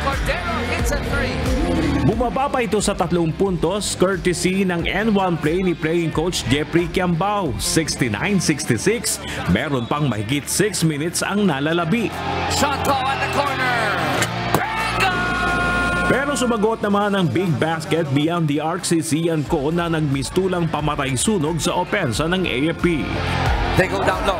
Cordero hits a 3. Bumaba pa ito sa 3 puntos courtesy ng N1 play ni playing coach Jeffrey Kiambao, 69-66. Meron pang mahigit 6 minutes ang nalalabi. Shot call at the corner. Pero sumagot naman ang big basket beyond the arc si Zian Ko na nagmistulang pamatay sunog sa opensa ng AFP. They go down low.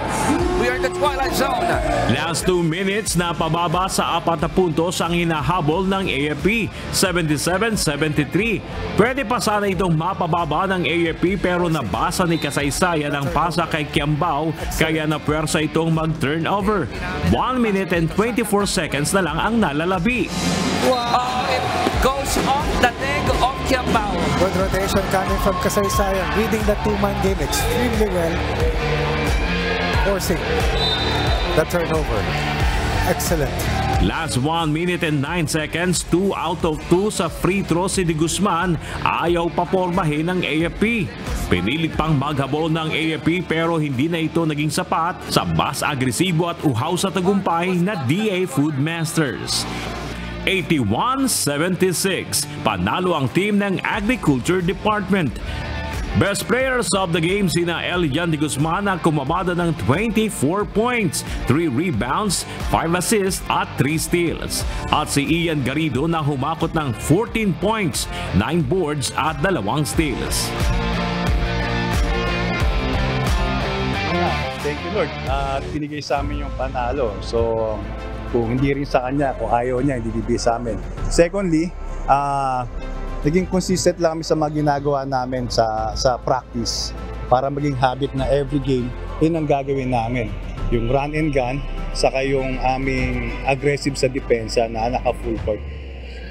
We are in the twilight zone. Last 2 minutes na pababa sa 4 na puntos ang hinahabol ng AFP, 77-73. Pwede pa sana itong mapababa ng AFP pero nabasa ni Kasaysayan ang pasa kay Kiambao kaya napwersa itong mag-turnover. 1 minute and 24 seconds na lang ang nalalabi. Wow! It goes off the leg of Kiambao. Good rotation coming from Kasaysayan, reading the two-man game extremely well. Forcing the turnover. Excellent. Last 1 minute and 9 seconds, 2 out of 2 sa free throw si De Guzman. Ayaw pa pormahin ng AFP. Pinilit pang maghabol ng AFP pero hindi na ito naging sapat sa mas agresibo at uhaw sa tagumpay na DA Food Masters. 81-76, panalo ang team ng Agriculture Department. Best players of the game sina Elijan de Guzman na kumabada ng 24 points, 3 rebounds, 5 assists at 3 steals. At si Ian Garrido na humakot ng 14 points, 9 boards at 2 steals. Thank you Lord at binigay sa amin yung panalo. So kung hindi rin sa kanya, kung ayaw niya, hindi bibigay sa amin. Secondly, naging consistent lang kami sa mga ginagawa namin sa practice para maging habit na every game, yun ang gagawin namin. Yung run and gun, saka yung aming aggressive sa depensa na naka-full court.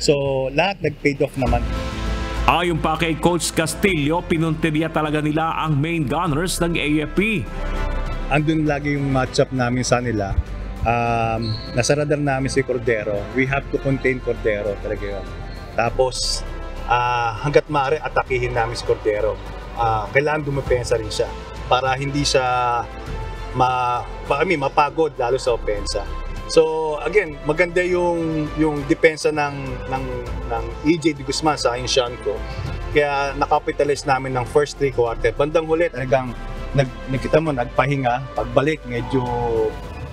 So, lahat nag-paid off naman. Ayon pa kay Coach Castillo, pinunteriya talaga nila ang main gunners ng AFP. Andun lagi yung matchup namin sa nila. Nasa radar namin si Cordero. We have to contain Cordero talaga yun. Tapos, hanggat maaari atakihin namin si Cordero. Kailangan dumepensa rin siya para hindi siya mapagod lalo sa opensa. So again, maganda yung depensa ng EJ de Guzman sa aking Sean ko. Kaya nakapitalize namin ng first 3 quarter. Bandang huli talagang nakita mo nagpahinga, pagbalik medyo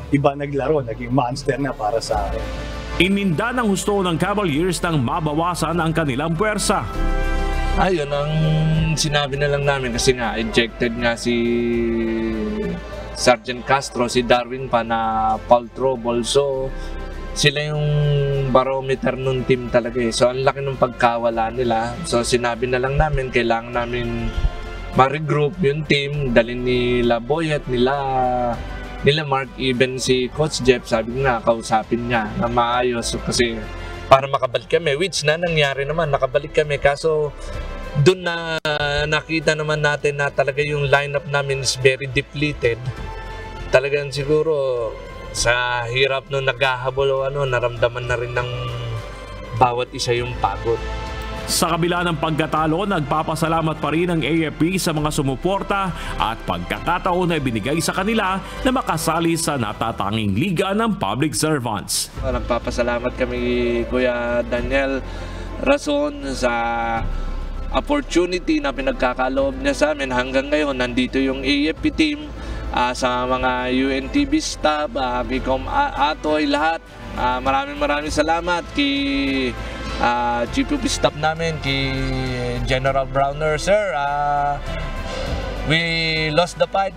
iba naglaro, naging monster na para sa akin. Ininda ng husto ng Cavaliers nang mabawasan ang kanilang puwersa. Ayun ang sinabi na lang namin kasi nga ejected nga si Sergeant Castro, si Darwin pa na foul trouble. So sila yung barometer nung team talaga eh. So ang laki ng pagkawala nila. So sinabi na lang namin kailangan namin ma-regroup yung team, dalhin nila Boyet, nila Mark, even si Coach Jeff, sabi nga, kausapin niya na maayos kasi para makabalik kami, which na nangyari naman, nakabalik kami. Kaso doon na nakita naman natin na talaga yung lineup namin is very depleted. Talagang siguro sa hirap nung naghahabol o naramdaman na rin ng bawat isa yung pagod. Sa kabila ng pagkatalo, nagpapasalamat pa rin ang AFP sa mga sumuporta at pagkakataon na ibinigay sa kanila na makasali sa natatanging liga ng public servants. Nagpapasalamat kami Kuya Daniel Rason sa opportunity na pinagkakaloob niya sa amin. Hanggang ngayon, nandito yung AFP team sa mga UNTV staff, kay Com Atoy, lahat. Maraming salamat kay Chief of Staff namin, kay General Browner. Sir, we lost the fight.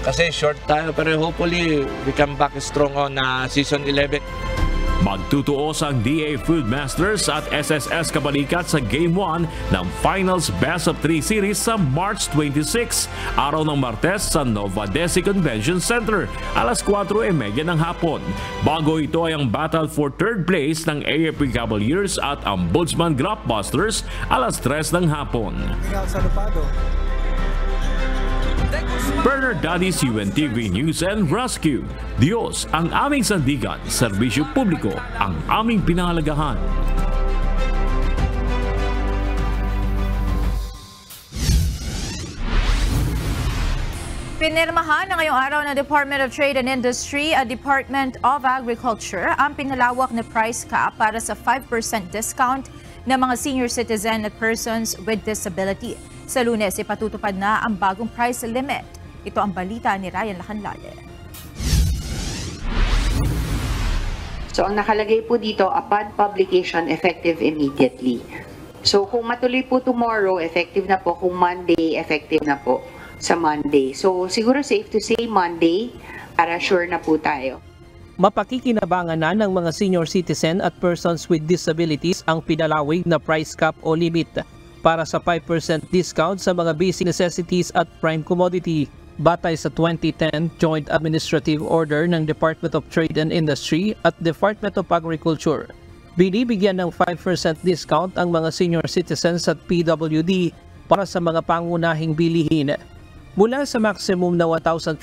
Kasi short tayo, pero hopefully we come back strong on season 11. Magtutuos ang DA Foodmasters at SSS Kabalikat sa Game 1 ng Finals Best of 3 Series sa March 26, araw ng Martes sa Nova Desi Convention Center, alas 4:30 ng hapon. Bago ito ay ang battle for third place ng AFP Cavaliers at Ombudsman Grapbusters, alas 3 ng hapon. Bernard Daddy's UNTV News and Rescue. Diyos ang aming sandigan, serbisyo publiko ang aming pinahalagahan. Pinirmahan na ngayong araw ng Department of Trade and Industry at Department of Agriculture ang pinalawak na price cap para sa 5% discount ng mga senior citizen at persons with disability. Sa Lunes, ipatutupad na ang bagong price limit. Ito ang balita ni Ryan Lacanlale. So ang nakalagay po dito, upon publication effective immediately. So kung matuloy po tomorrow, effective na po. Kung Monday, effective na po sa Monday. So siguro safe to say Monday para sure na po tayo. Mapakikinabangan na ng mga senior citizen at persons with disabilities ang pinalawig na price cap o limit para sa 5% discount sa mga basic necessities at prime commodity. Batay sa 2010 Joint Administrative Order ng Department of Trade and Industry at Department of Agriculture, binibigyan ng 5% discount ang mga senior citizens at PWD para sa mga pangunahing bilihin, mula sa maximum na 1,300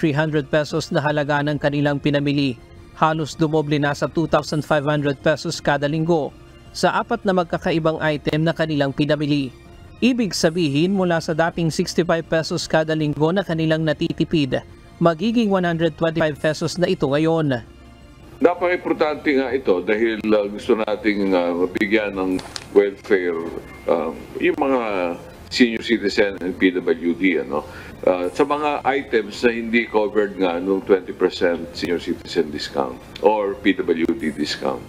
pesos na halaga ng kanilang pinamili. Halos dumoble na sa 2,500 pesos kada linggo sa apat na magkakaibang item na kanilang pinamili. Ibig sabihin, mula sa dating 65 pesos kada linggo na kanilang natitipid, magiging 125 pesos na ito ngayon. Napaka-importante nga ito dahil gusto nating mabigyan ng welfare yung mga senior citizen and PWD. Sa mga items na hindi covered nga nung 20% senior citizen discount or PWD discount.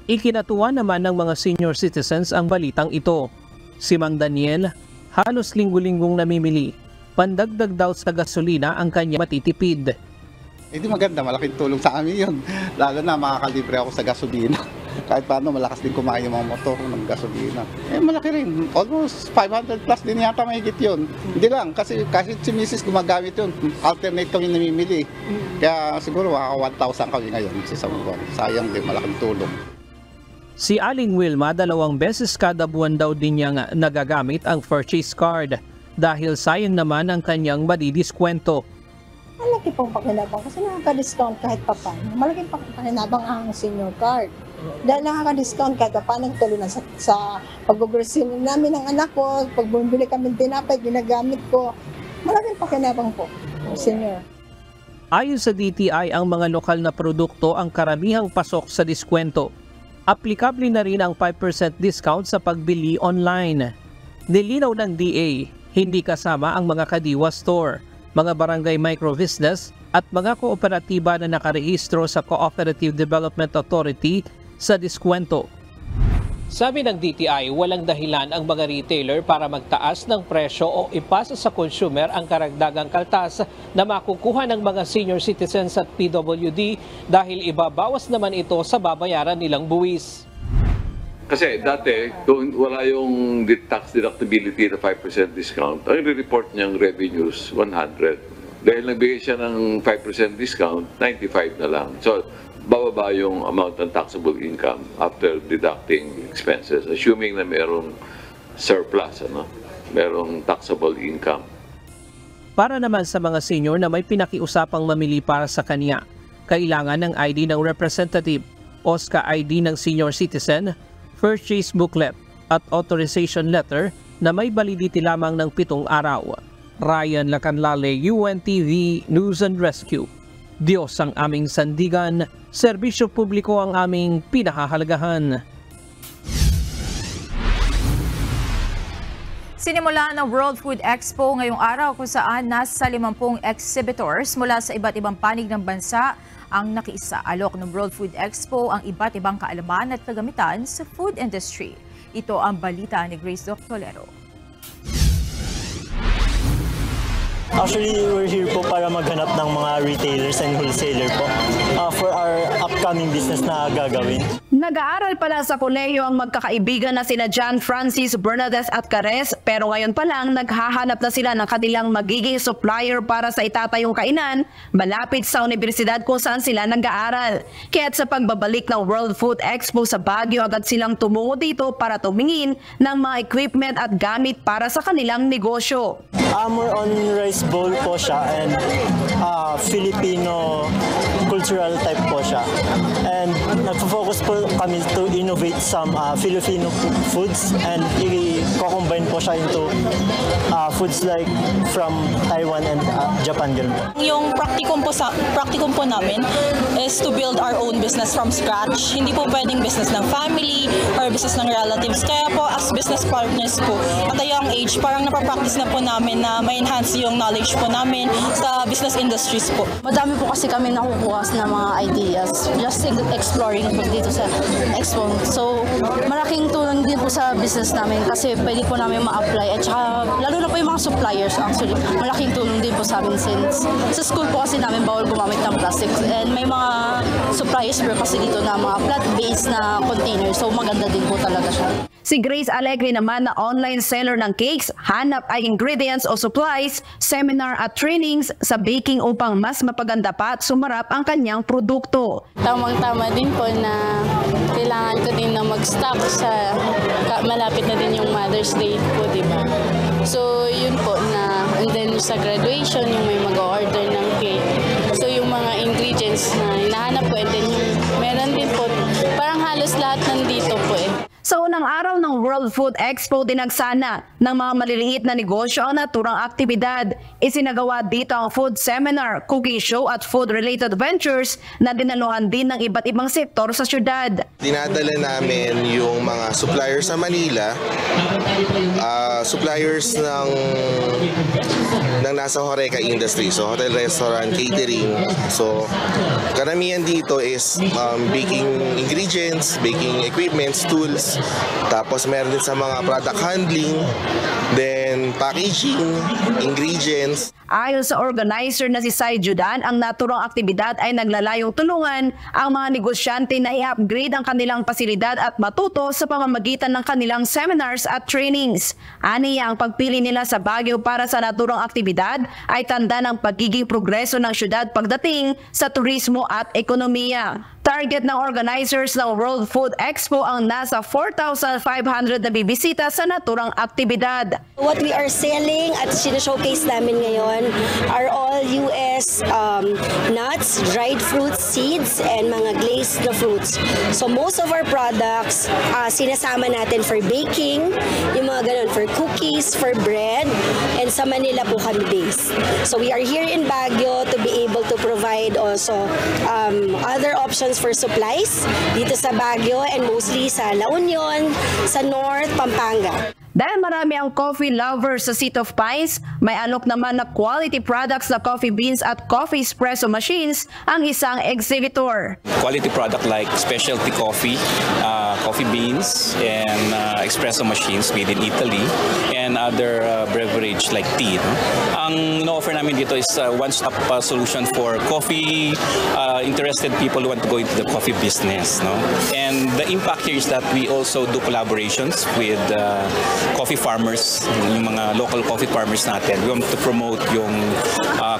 Ikinatuwa naman ng mga senior citizens ang balitang ito. Si Mang Daniel, halos linggo-linggong namimili. Pandagdag daw sa gasolina ang kanya matitipid. Hindi maganda, malaking tulong sa amin yun. Lalo na makakalibre ako sa gasolina. Kahit paano, malakas din kumain yung mga motor ng gasolina. Malaki rin. Almost 500 plus din yata mahigit yun. Hindi lang, kasi kahit si Mrs. gumagamit yun, alternate kami namimili. Kaya siguro 1,000 kami ngayon sa isang buwan. Sayang din, malaking tulong. Si Aling Wilma, 2 beses kada buwan daw din niyang nagagamit ang purchase card dahil sayang naman ang kanyang madidiskwento. Malaki pong pakinabang kasi nakaka-discount kahit paano. Malaki pong pakinabang ang senior card. Dahil nakaka-discount kahit paano, tuloy na sa pag-grocery namin ng anak ko, pag bumili kami tinapay, ginagamit ko. Malaking pakinabang po, senior. Ayon sa DTI, ang mga lokal na produkto ang karamihang pasok sa diskwento. Aplikable na rin ang 5% discount sa pagbili online. Nilinaw ng DA, hindi kasama ang mga kadiwa store, mga barangay microbusiness at mga kooperatiba na nakarehistro sa Cooperative Development Authority sa diskwento. Sabi ng DTI, walang dahilan ang mga retailer para magtaas ng presyo o ipasa sa consumer ang karagdagang kaltas na makukuha ng mga senior citizens at PWD dahil ibabawas naman ito sa babayaran nilang buwis. Kasi dati, kung wala yung tax deductibility na 5% discount, ang report niyang revenues 100. Dahil nagbigay siya ng 5% discount, 95 na lang. So, bababa yung amount ng taxable income after deducting expenses, assuming na merong surplus, merong taxable income. Para naman sa mga senior na may pinakiusapang mamili para sa kanya, kailangan ng ID ng representative, OSCA ID ng senior citizen, purchase booklet at authorization letter na may validity lamang ng 7 araw. Ryan Lacanlale, UNTV News and Rescue. Diyos ang aming sandigan, serbisyo publiko ang aming pinahahalagahan. Sinimula ng World Food Expo ngayong araw kung saan nasa 50 exhibitors mula sa iba't ibang panig ng bansa ang nakiisa. Alok ng World Food Expo ang iba't ibang kaalaman at kagamitan sa food industry. Ito ang balita ni Grace Doctolero. Actually, we're here po para maghanap ng mga retailers and wholesaler po for our upcoming business na gagawin. Nag-aaral pala sa kolehiyo ang magkakaibigan na sina John Francis, Bernadette at Cares, pero ngayon pa lang naghahanap na sila ng kanilang magiging supplier para sa itatayong kainan malapit sa universidad kung saan sila nag-aaral. Kaya't sa pagbabalik ng World Food Expo sa Baguio, agad silang tumungo dito para tumingin ng mga equipment at gamit para sa kanilang negosyo. More on rice bowl po siya and Filipino cultural type po siya. And nagpo-focus po kami to innovate some Filipino foods and i-combine po siya into foods like from Taiwan and Japan. Yung practicum po namin is to build our own business from scratch. Hindi po pwedeng business ng family or business ng relatives. Kaya po as business partners po at a young age, parang napapractice na po namin na ma-enhance yung knowledge po namin sa business industries po. Madami po kasi kami nakukuha ng mga ideas just exploring po dito sa Expo. So, malaking tulong din po sa business namin kasi pwede po namin ma-apply at saka lalo na po yung mga suppliers actually. Malaking tulong din po sa amin since sa school po kasi namin bawal gumamit ng plastic and may mga suppliers po kasi dito na mga flat-based na container. So, maganda din po talaga siya. Si Grace Alegre naman na online seller ng cakes, hanap ay ingredients o supplies, seminar at trainings sa baking upang mas mapaganda pa at sumarap ang kanyang produkto. Tamang-tama din po na kailangan ko din na mag-stock sa malapit na din yung Mother's Day po, di ba? So, yun po na, and then sa graduation, yung may mag-order ng cake. So, yung mga ingredients na hinahanap ko, and then yung meron din po, parang halos lahat nandito po eh. Sa unang araw ng World Food Expo, dinagsana ng mga maliliit na negosyo ang naturang aktibidad. Isinagawa dito ang food seminar, cooking show at food-related ventures na dinaluhan din ng iba't ibang sektor sa syudad. Dinadala namin yung mga suppliers sa Manila, suppliers ng nasa Horeca industry, so hotel, restaurant, catering. So karamihan dito is baking ingredients, baking equipments, tools. Tapos meron din sa mga product handling, then packaging, ingredients. Ayon sa organizer na si Sai Judan, ang naturang aktibidad ay naglalayong tulungan ang mga negosyante na i-upgrade ang kanilang pasilidad at matuto sa pamamagitan ng kanilang seminars at trainings. Aniya ang pagpili nila sa Baguio para sa naturang aktibidad ay tanda ng pagiging progreso ng syudad pagdating sa turismo at ekonomiya. Target ng organizers ng World Food Expo ang nasa 4,500 na bibisita sa naturang aktibidad. What we are selling at sinashowcase namin ngayon are all US nuts, dried fruits, seeds, and mga glazed na fruits. So most of our products, sinasama natin for baking, yung mga ganun, for cookies, for bread, and sa Manila po kami based. So we are here in Baguio to be able to provide also other options for supplies dito sa Baguio and mostly sa La Union, sa North, Pampanga. Dahil marami ang coffee lovers sa Seat of Pines, may alok naman na quality products na coffee beans at coffee espresso machines ang isang exhibitor. Quality product like specialty coffee, coffee beans, and espresso machines made in Italy, and other beverage like tea. Ang ino-offer namin dito is a one-stop solution for coffee interested people who want to go into the coffee business. And the impact here is that we also do collaborations with coffee farmers, yung mga local coffee farmers natin. We want to promote yung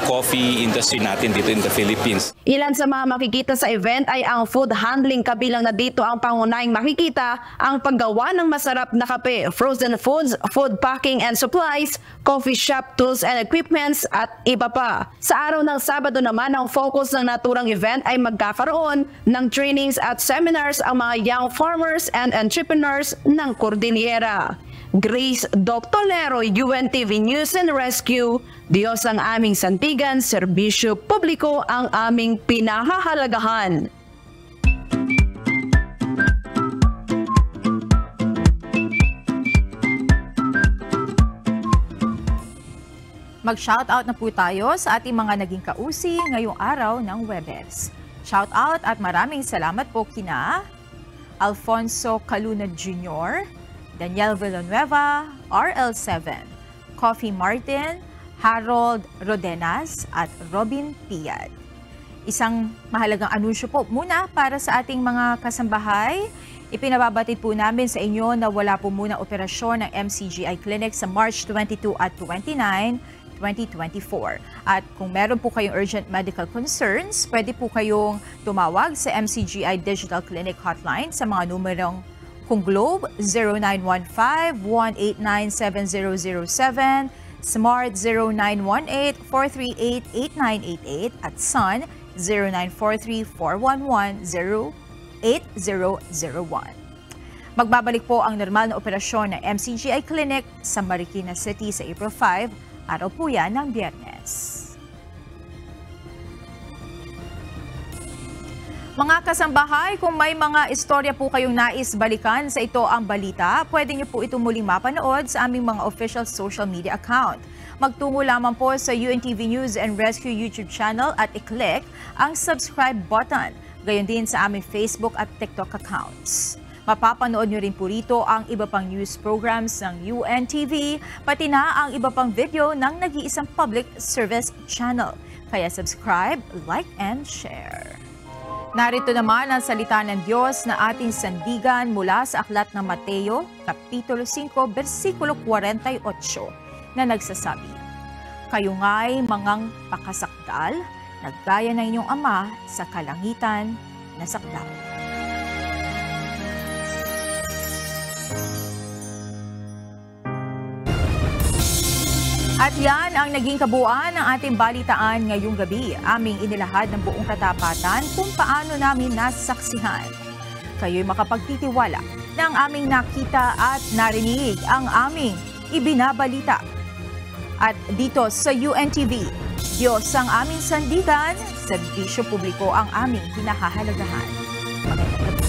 coffee industry natin dito in the Philippines. Ilan sa mga makikita sa event ay ang food handling, kabilang na dito ang pangunahing makikita ang paggawa ng masarap na kape, frozen foods, food packing and supplies, coffee shop tools and equipments at iba pa. Sa araw ng Sabado naman, ang focus ng naturang event ay magkakaroon ng trainings at seminars ang mga young farmers and entrepreneurs ng Cordillera. Grace Doctolero, UNTV News and Rescue. Diyos ang aming santigan, serbisyo publiko ang aming pinahahalagahan. Mag-shoutout na po tayo sa ating mga naging kausi ngayong araw ng Webes. Shoutout at maraming salamat po kina Alfonso Caluna Jr., Daniel Villanueva, RL7, Coffee Martin, Harold Rodenas at Robin Piad. Isang mahalagang anunsyo po muna para sa ating mga kasambahay. Ipinababatid po namin sa inyo na wala po muna operasyon ng MCGI Clinic sa March 22 at 29, 2024. At kung meron po kayong urgent medical concerns, pwede po kayong tumawag sa MCGI Digital Clinic Hotline sa mga numerong kung Globe 0915-189-7007, Smart 0918-438-8988 at Sun 0943-411-0801. Magbabalik po ang normal na operasyon ng MCGI Clinic sa Marikina City sa April 5, araw po yan ng Biyernes. Mga kasambahay, kung may mga istorya po kayong nais balikan sa Ito Ang Balita, pwede niyo po ito muling mapanood sa aming mga official social media account. Magtungo lamang po sa UNTV News and Rescue YouTube channel at i-click ang subscribe button. Gayon din sa aming Facebook at TikTok accounts. Mapapanood nyo rin po rito ang iba pang news programs ng UNTV, pati na ang iba pang video ng nag-iisang public service channel. Kaya subscribe, like, and share. Narito naman ang salita ng Diyos na ating sandigan mula sa aklat ng Mateo, Kapitulo 5, versikulo 48, na nagsasabi, "Kayo nga'y mangang pakasakdal, naggaya ng inyong Ama sa kalangitan na sakdal." At yan ang naging kabuuan ng ating balitaan ngayong gabi. Aming inilahad ng buong katapatan kung paano namin nasaksihan. Kayo'y makapagtitiwala na ang aming nakita at narinig ang aming ibinabalita. At dito sa UNTV, Diyos ang aming sandigan, serbisyo publiko ang aming hinahahalagahan. Magandang gabi.